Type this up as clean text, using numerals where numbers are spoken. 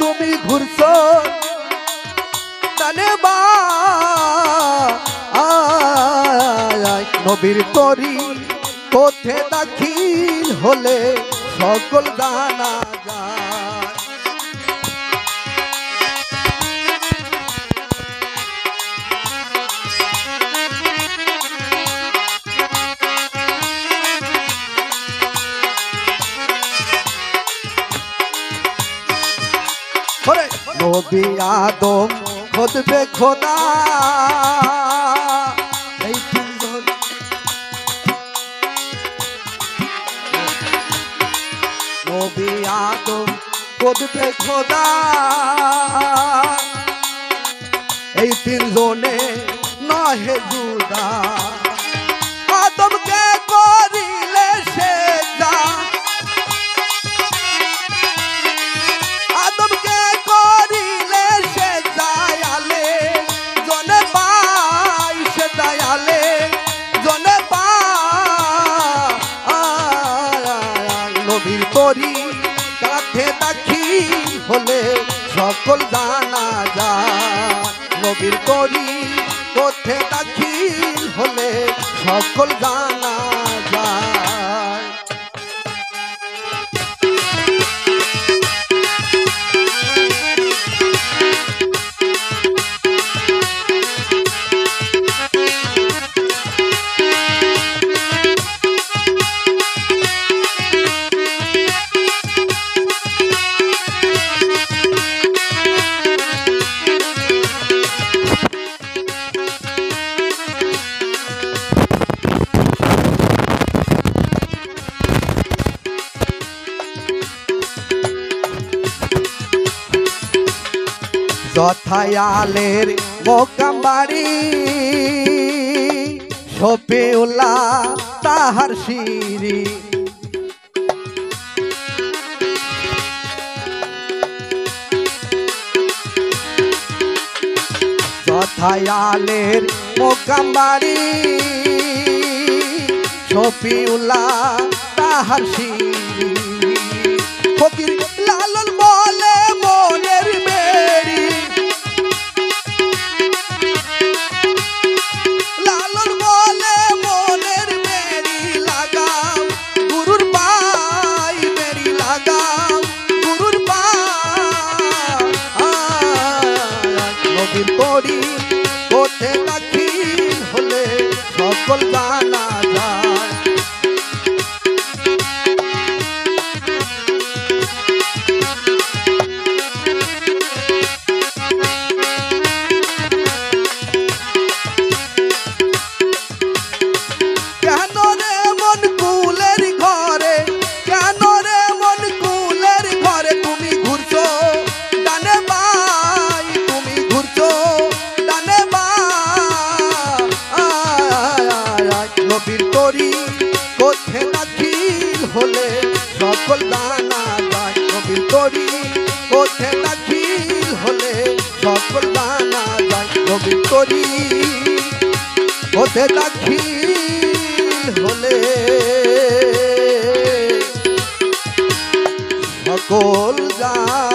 তুমি ঘুরছো ডানে বাই নবীর তরি পথে দাখিল হলে সকল জানা যায়। নবী আদম খুদবে খোদা এই তিনজন নবী আদম খুদবে খোদা এই তিনজনে নহে জুদা আদমকে করিলে সেজদা আদমকে করিলে সেজদা আলে জনে পাই সেজদা আলে জনে পাই নবীর তরি কাছে দাখিল হলে সকল জানা যায় নবীর তরি পথে দাখিল হলে সকল জানা যায়। যথায়ালের মোকাম বাড়ি শফিউল্লাহ তাহার শিরি যথায়ালের মোকাম বাড়ি শফিউল্লাহ তাহার শিরি ফকির লালন বলে মনের বেড়ি লালন বলে মনের বেড়ি লাগাও গুরুর পাই বেড়ি লাগাও গুরুর পাই নবীর তরি পথে দাখিল হলে সকল জানা যায়। নবীর তরি পথে দাখিল হলে সকল জানা যায় নবীর তরি পথে দাখিল হলে সকল জানা যায় নবীর তরি পথে দাখিল হলে সকল জানা